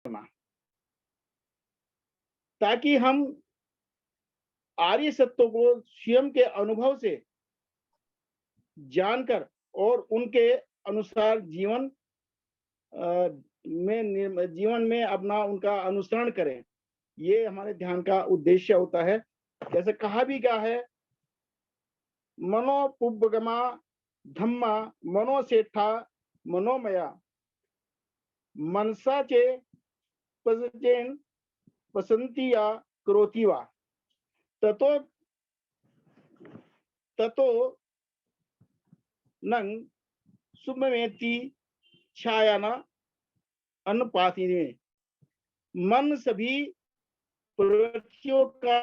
करना, ताकि हम आर्य सत्यों को स्वयं के अनुभव से जानकर और उनके अनुसार जीवन में अपना उनका अनुसरण करें। ये हमारे ध्यान का उद्देश्य होता है। जैसे कहा भी गया है, मनोपुब्बगमा धम्मा मनोसेठा मनोमया मनसा चे पसचेन पसंती या करोति वा ततो ततो नंग सुमेति छायाना अन्नपातिने। मन सभी प्रवृत्तियों का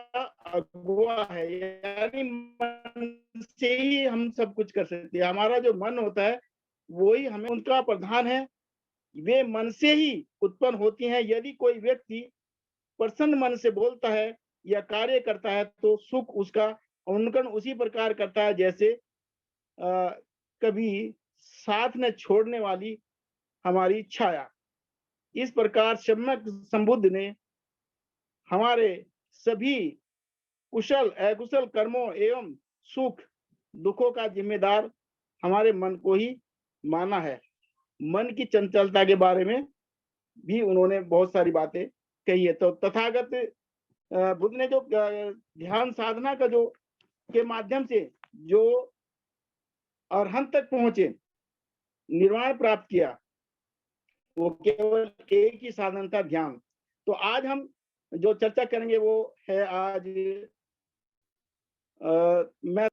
अगुआ है, यानी मन से ही हम सब कुछ कर सकते हैं। हमारा जो मन होता है वही हमें उनका प्रधान है, वे मन से ही उत्पन्न होती हैं। यदि कोई व्यक्ति प्रसन्न मन से बोलता है या कार्य करता है तो सुख उसका अनुकरण उसी प्रकार करता है जैसे कभी साथ न छोड़ने वाली हमारी छाया। इस प्रकार सम्यक संबुद्ध ने हमारे सभी कुशल अकुशल कर्मों एवं सुख दुखों का जिम्मेदार हमारे मन को ही माना है। मन की चंचलता के बारे में भी उन्होंने बहुत सारी बातें कही है। तो तथागत बुद्ध ने जो ध्यान साधना का जो के माध्यम से जो अरहंत तक पहुंचे, निर्वाण प्राप्त किया, वो केवल एक ही साधन था, ध्यान। तो आज हम जो चर्चा करेंगे वो है आज मैं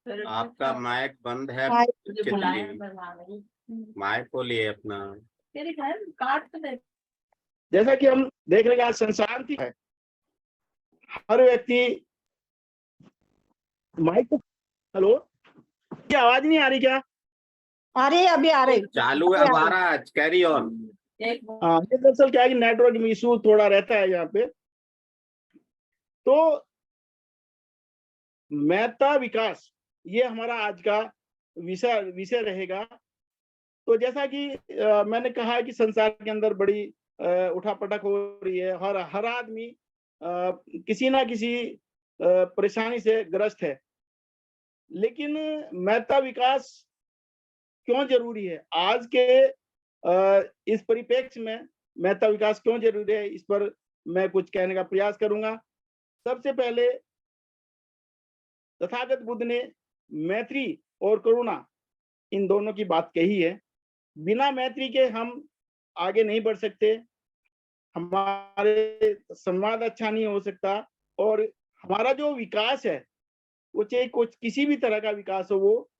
आपका माइक बंद है, माइक खोलिए अपना। जैसा कि हम देख रहे हैं आज संसार की है, हर व्यक्ति माइक को, हेलो, क्या आवाज नहीं आ रही क्या? आ रही है, अभी आ रही। चालू है, हमारा कैरी ऑन। हाँ, ये दरअसल क्या है कि नेटवर्क इशू थोड़ा रहता है यहाँ पे। तो महत्ता विकास, ये हमारा आज का विषय रहेगा। तो जैसा कि मैंने कहा है कि संसार के अंदर बड़ी उठापटक हो रही है, हर आदमी किसी ना किसी परेशानी से ग्रस्त है। लेकिन महत्ता विकास क्यों जरूरी है आज के इस परिप्रेक्ष्य में? महत्ता विकास क्यों जरूरी है, इस पर मैं कुछ कहने का प्रयास करूंगा। सबसे पहले तथागत बुद्ध ने मैत्री और करुणा, इन दोनों की बात कही है। बिना मैत्री के हम आगे नहीं बढ़ सकते, हमारे संवाद अच्छा नहीं हो सकता, और हमारा जो विकास है वो चाहे कुछ किसी भी तरह का विकास हो, वो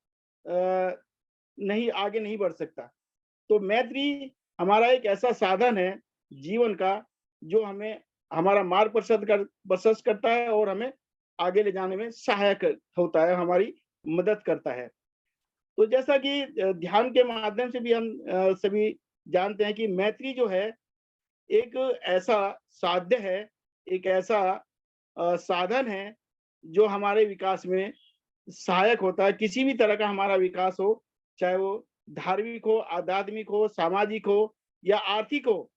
नहीं आगे नहीं बढ़ सकता। तो मैत्री हमारा एक ऐसा साधन है जीवन का जो हमें हमारा मार्ग प्रशस्त करता है और हमें आगे ले जाने में सहायक होता है, हमारी मदद करता है। तो जैसा कि ध्यान के माध्यम से भी हम सभी जानते हैं कि मैत्री जो है एक ऐसा साध्य है, एक ऐसा साधन है जो हमारे विकास में सहायक होता है। किसी भी तरह का हमारा विकास हो, चाहे वो धार्मिक हो, आध्यात्मिक हो, सामाजिक हो या आर्थिक हो,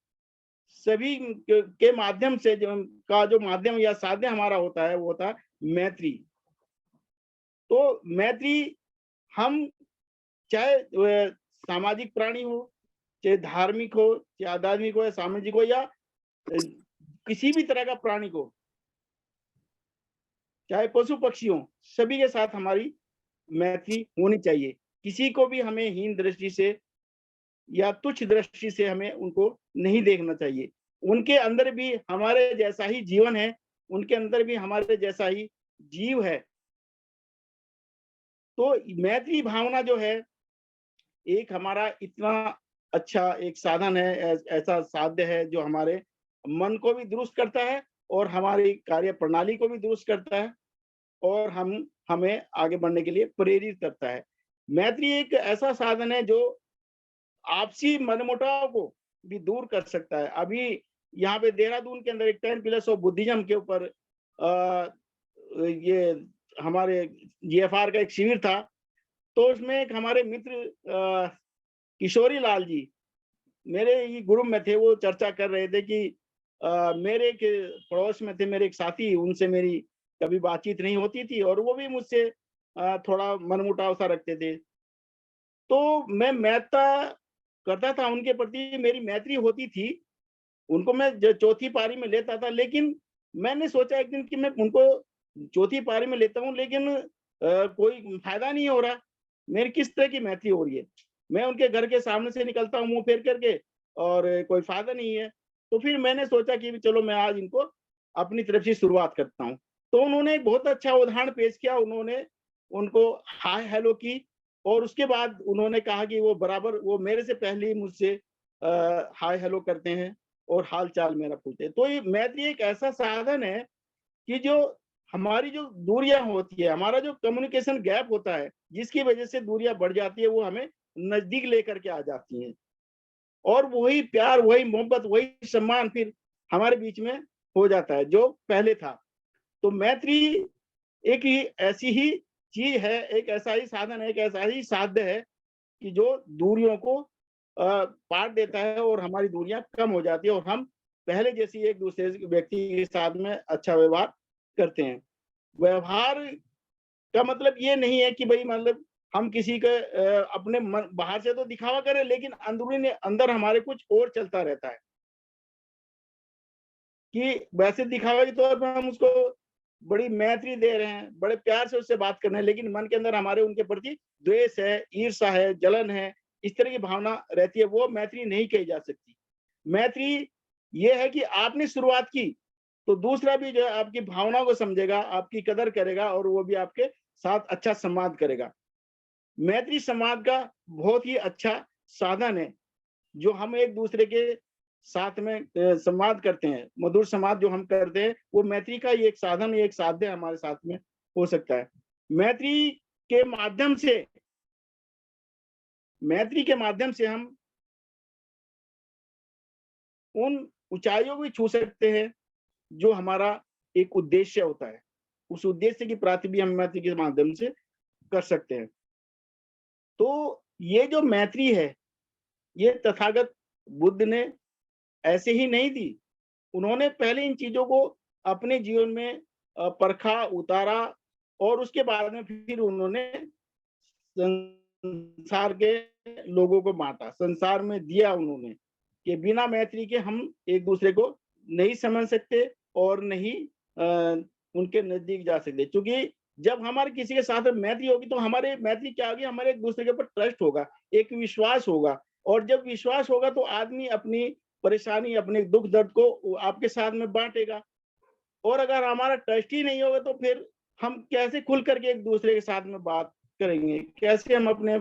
सभी के माध्यम से जो माध्यम या साध्य हमारा होता है वो होता है मैत्री। तो मैत्री हम चाहे सामाजिक प्राणी हो, चाहे धार्मिक हो, चाहे आध्यात्मिक हो या सामाजिक हो, या किसी भी तरह का प्राणी को, चाहे पशु पक्षी हो, सभी के साथ हमारी मैत्री होनी चाहिए। किसी को भी हमें हीन दृष्टि से या तुच्छ दृष्टि से हमें उनको नहीं देखना चाहिए। उनके अंदर भी हमारे जैसा ही जीवन है, उनके अंदर भी हमारे जैसा ही जीव है। तो मैत्री भावना जो है एक हमारा इतना अच्छा एक साधन है, ऐसा साध्य है जो हमारे मन को भी दुरुस्त करता है और हमारी कार्य प्रणाली को भी दुरुस्त करता है। और हमें आगे बढ़ने के लिए प्रेरित करता है। मैत्री एक ऐसा साधन है जो आपसी मनमुटाव को भी दूर कर सकता है। अभी यहाँ पे देहरादून के अंदर एक 10 पिलर्स ऑफ बुद्धिज्म के ऊपर ये हमारे जीएफआर का एक शिविर था, तो उसमें एक हमारे मित्र किशोरी लाल जी मेरे ही ग्रुप में थे। वो चर्चा कर रहे थे कि मेरे के पड़ोस में थे मेरे एक साथी, उनसे मेरी कभी बातचीत नहीं होती थी और वो भी मुझसे थोड़ा मनमुटाव सा रखते थे। तो मैं मैत्ता करता था उनके प्रति, मेरी मैत्री होती थी। उनको मैं चौथी पारी में लेता था, लेकिन मैंने सोचा एक दिन कि मैं उनको चौथी पारी में लेता हूँ, लेकिन कोई फायदा नहीं हो रहा। मेरी किस तरह की मैत्री हो रही है? मैं उनके घर के सामने से निकलता हूँ मुंह फेर करके और कोई फायदा नहीं है। तो फिर मैंने सोचा कि चलो मैं आज इनको अपनी तरफ से शुरुआत करता हूँ। तो उन्होंने एक बहुत अच्छा उदाहरण पेश किया। उन्होंने उनको हाय हेलो की और उसके बाद उन्होंने कहा कि वो मेरे से पहले ही मुझसे हाय हेलो करते हैं और हाल चाल मेरा पूछते हैं। तो ये मैत्री एक ऐसा साधन है कि जो हमारी जो दूरियां होती है, हमारा जो कम्युनिकेशन गैप होता है, जिसकी वजह से दूरियां बढ़ जाती है, वो हमें नजदीक लेकर के आ जाती हैं और वही प्यार, वही मोहब्बत, वही सम्मान फिर हमारे बीच में हो जाता है जो पहले था। तो मैत्री एक ही ऐसी ही चीज है, एक ऐसा ही साधन है, एक ऐसा ही साध्य है कि जो दूरियों को पार देता है और हमारी दूरियां कम हो जाती है और हम पहले जैसी एक दूसरे व्यक्ति के साथ में अच्छा व्यवहार करते हैं। व्यवहार का मतलब ये नहीं है कि भाई मतलब हम किसी के अपने मन बाहर से तो दिखावा करें, लेकिन अंदरूनी अंदर हमारे कुछ और चलता रहता है कि वैसे दिखावे के तौर पर हम उसको बड़ी मैत्री दे रहे हैं, बड़े प्यार से उससे बात कर रहे हैं, लेकिन मन के अंदर हमारे उनके प्रति द्वेष है, ईर्ष्या है, जलन है, इस तरह की भावना रहती है। वो मैत्री नहीं कही जा सकती। मैत्री ये है कि आपने शुरुआत की तो दूसरा भी जो है आपकी भावनाओं को समझेगा, आपकी कदर करेगा और वो भी आपके साथ अच्छा संवाद करेगा। मैत्री संवाद का बहुत ही अच्छा साधन है जो हम एक दूसरे के साथ में संवाद करते हैं। मधुर संवाद जो हम करते हैं वो मैत्री का ही एक साधन, एक साध्य हमारे साथ में हो सकता है। मैत्री के माध्यम से हम उन ऊंचाइयों को भी छू सकते हैं जो हमारा एक उद्देश्य होता है। उस उद्देश्य की प्राप्ति भी हम मैत्री के माध्यम से कर सकते हैं। तो ये जो मैत्री है, ये तथागत बुद्ध ने ऐसे ही नहीं दी। उन्होंने पहले इन चीजों को अपने जीवन में परखा, उतारा और उसके बाद में फिर उन्होंने संसार के लोगों को बांटा, संसार में दिया उन्होंने कि बिना मैत्री के हम एक दूसरे को नहीं समझ सकते और नहीं उनके नजदीक जा सकते। क्योंकि जब हमारे किसी के साथ मैत्री होगी तो हमारे मैत्री क्या होगी, हमारे एक दूसरे के ऊपर ट्रस्ट होगा, एक विश्वास होगा और जब विश्वास होगा तो आदमी अपनी परेशानी, अपने दुख दर्द को आपके साथ में बांटेगा। और अगर हमारा ट्रस्ट ही नहीं होगा तो फिर हम कैसे खुल करके एक दूसरे के साथ में बात करेंगे, कैसे हम अपने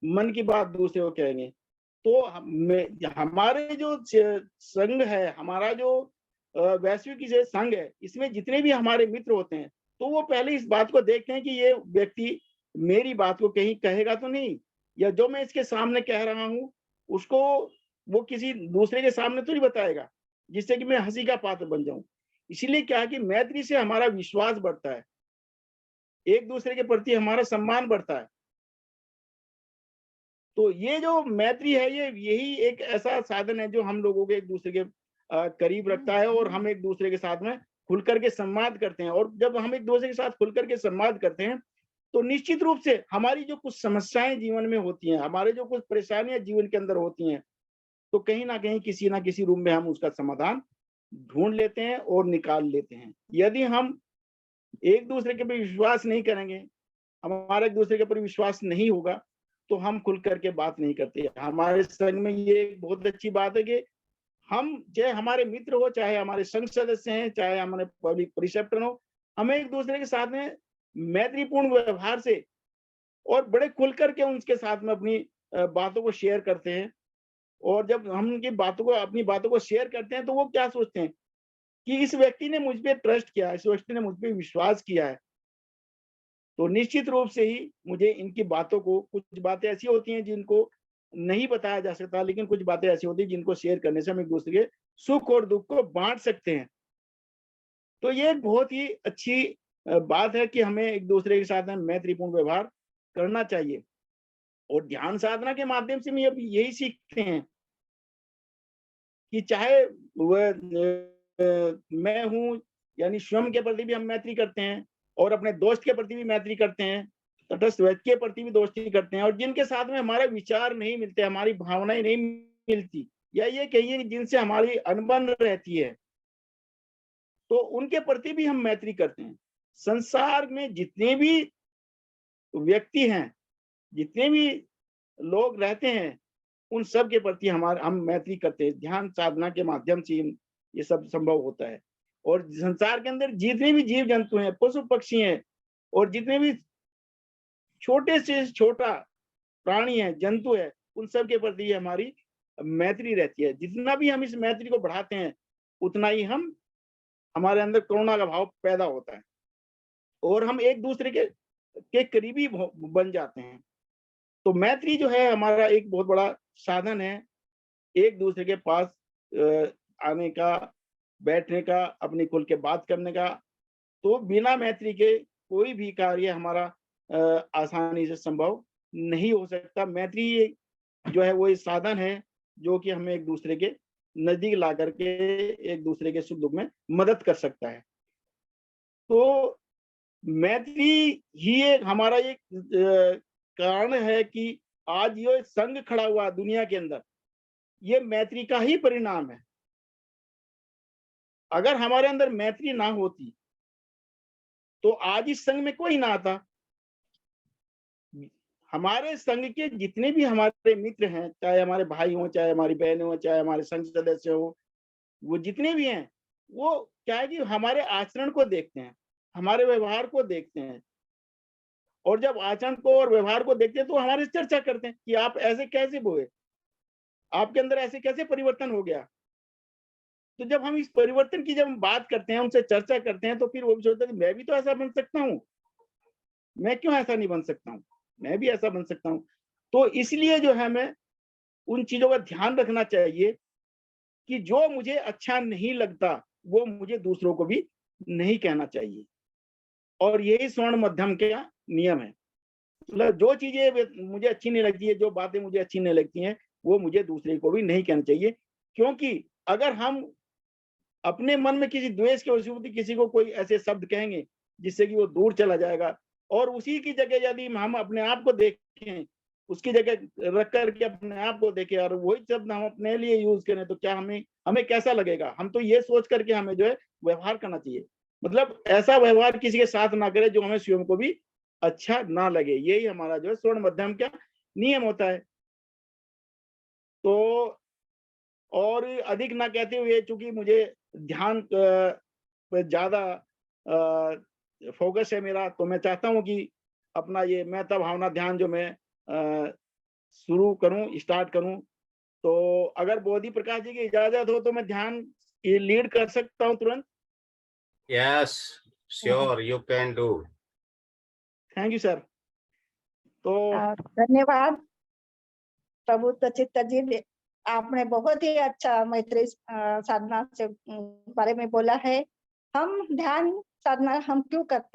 मन की बात दूसरे को कहेंगे। तो हमारे जो संघ है, हमारा जो वैश्विक जो संघ है, इसमें जितने भी हमारे मित्र होते हैं तो वो पहले इस बात को देखते हैं कि ये व्यक्ति मेरी बात को कहीं कहेगा तो नहीं, या जो मैं इसके सामने कह रहा हूँ उसको वो किसी दूसरे के सामने तो नहीं बताएगा जिससे कि मैं हंसी का पात्र बन जाऊं। इसीलिए क्या है कि मैत्री से हमारा विश्वास बढ़ता है, एक दूसरे के प्रति हमारा सम्मान बढ़ता है। तो ये जो मैत्री है, ये यही एक ऐसा साधन है जो हम लोगों के एक दूसरे के करीब रखता है और हम एक दूसरे के साथ में खुल करके संवाद करते हैं। और जब हम एक दूसरे के साथ खुल करके संवाद करते हैं तो निश्चित रूप से हमारी जो कुछ समस्याएं जीवन में होती हैं, हमारे जो कुछ परेशानियां जीवन के अंदर होती हैं, तो कहीं ना कहीं किसी ना किसी रूप में हम उसका समाधान ढूंढ लेते हैं और निकाल लेते हैं। यदि हम एक दूसरे के ऊपर विश्वास नहीं करेंगे, हमारा एक दूसरे के ऊपर विश्वास नहीं होगा, तो हम खुल करके बात नहीं करते। हमारे संघ में ये एक बहुत अच्छी बात है कि हम चाहे हमारे मित्र हो, चाहे हमारे संघ सदस्य हैं, चाहे हमारे पब्लिक प्रिसेप्टर हो, हमें एक दूसरे के साथ में मैत्रीपूर्ण व्यवहार से और बड़े खुल करके उनके साथ में अपनी बातों को शेयर करते हैं। और जब हम उनकी बातों को, अपनी बातों को शेयर करते हैं तो वो क्या सोचते हैं कि इस व्यक्ति ने मुझ पे ट्रस्ट किया, इस व्यक्ति ने मुझ पे विश्वास किया है तो निश्चित रूप से ही मुझे इनकी बातों को, कुछ बातें ऐसी होती हैं जिनको नहीं बताया जा सकता, लेकिन कुछ बातें ऐसी होती हैं जिनको शेयर करने से हम एक दूसरे के सुख और दुख को बांट सकते हैं। तो ये एक बहुत ही अच्छी बात है कि हमें एक दूसरे के साथ में मैत्रीपूर्ण व्यवहार करना चाहिए। और ध्यान साधना के माध्यम से हम अब यही सीखते हैं कि चाहे वह मैं हूँ, यानी स्वयं के प्रति भी हम मैत्री करते हैं और अपने दोस्त के प्रति भी मैत्री करते हैं, तटस्थ व्यक्ति के प्रति भी दोस्ती करते हैं, और जिनके साथ में हमारे विचार नहीं मिलते, हमारी भावनाएं नहीं मिलती, या ये कहिए कि जिनसे हमारी अनबन रहती है, तो उनके प्रति भी हम मैत्री करते हैं। संसार में जितने भी व्यक्ति हैं, जितने भी लोग रहते हैं, उन सब के प्रति हम मैत्री करते हैं। ध्यान साधना के माध्यम से ये सब संभव होता है। और संसार के अंदर जितने भी जीव जंतु हैं, पशु पक्षी हैं, और जितने भी छोटे से छोटा प्राणी है, जंतु है, उन सब के प्रति हमारी मैत्री रहती है। जितना भी हम इस मैत्री को बढ़ाते हैं, उतना ही हमारे अंदर करुणा का भाव पैदा होता है और हम एक दूसरे के करीबी बन जाते हैं। तो मैत्री जो है हमारा एक बहुत बड़ा साधन है एक दूसरे के पास आने का, बैठने का, अपनी खुल के बात करने का। तो बिना मैत्री के कोई भी कार्य हमारा आसानी से संभव नहीं हो सकता। मैत्री जो है वो एक साधन है जो कि हमें एक दूसरे के नजदीक ला करके एक दूसरे के सुख दुख में मदद कर सकता है। तो मैत्री ही एक हमारा एक कारण है कि आज ये संघ खड़ा हुआ दुनिया के अंदर, ये मैत्री का ही परिणाम है। अगर हमारे अंदर मैत्री ना होती तो आज इस संघ में कोई ना आता। हमारे संघ के जितने भी हमारे मित्र हैं, चाहे हमारे भाई हो, चाहे हमारी बहनें हो, चाहे हमारे संघ सदस्य हो, वो जितने भी हैं, वो क्या है कि हमारे आचरण को देखते हैं, हमारे व्यवहार को देखते हैं, और जब आचरण को और व्यवहार को देखते हैं तो हमारे से चर्चा करते हैं कि आप ऐसे कैसे हुए, आपके अंदर ऐसे कैसे परिवर्तन हो गया। तो जब हम इस परिवर्तन की जब हम बात करते हैं, उनसे चर्चा करते हैं, तो फिर वो भी सोचते हैं मैं भी तो ऐसा बन सकता हूँ, मैं क्यों ऐसा नहीं बन सकता हूँ, मैं भी ऐसा बन सकता हूँ। तो इसलिए जो है हमें उन चीजों का ध्यान रखना चाहिए कि जो मुझे अच्छा नहीं लगता वो मुझे दूसरों को भी नहीं कहना चाहिए। और यही स्वर्ण मध्यम का नियम है। मतलब जो चीजें मुझे अच्छी नहीं लगती है, जो बातें मुझे अच्छी नहीं लगती हैं, वो मुझे दूसरे को भी नहीं कहना चाहिए। क्योंकि अगर हम अपने मन में किसी द्वेष के वशीभूत किसी को कोई ऐसे शब्द कहेंगे जिससे कि वो दूर चला जाएगा, और उसी की जगह यदि हम अपने आप को देखें, उसकी जगह रख करके अपने आप को देखें और वही शब्द हम अपने लिए यूज करें, तो क्या हमें कैसा लगेगा। हम तो ये सोच करके हमें जो है व्यवहार करना चाहिए। मतलब ऐसा व्यवहार किसी के साथ ना करे जो हमें स्वयं को भी अच्छा ना लगे। यही हमारा जो है स्वर्ण मध्यम का नियम होता है। तो और अधिक ना कहते हुए, चूंकि मुझे ध्यान पे ज्यादा फोकस है मेरा, तो मैं चाहता हूं कि अपना ये मेहता भावना ध्यान जो मैं शुरू करूं, स्टार्ट करूं। तो अगर बोधि प्रकाश जी की इजाजत हो तो मैं ध्यान ये लीड कर सकता हूं तुरंत। Yes, sure, you can do. Thank you sir. तो धन्यवाद प्रभु चित्त जी, आपने बहुत ही अच्छा मैत्री साधना से बारे में बोला है। हम ध्यान साधना हम क्यों करते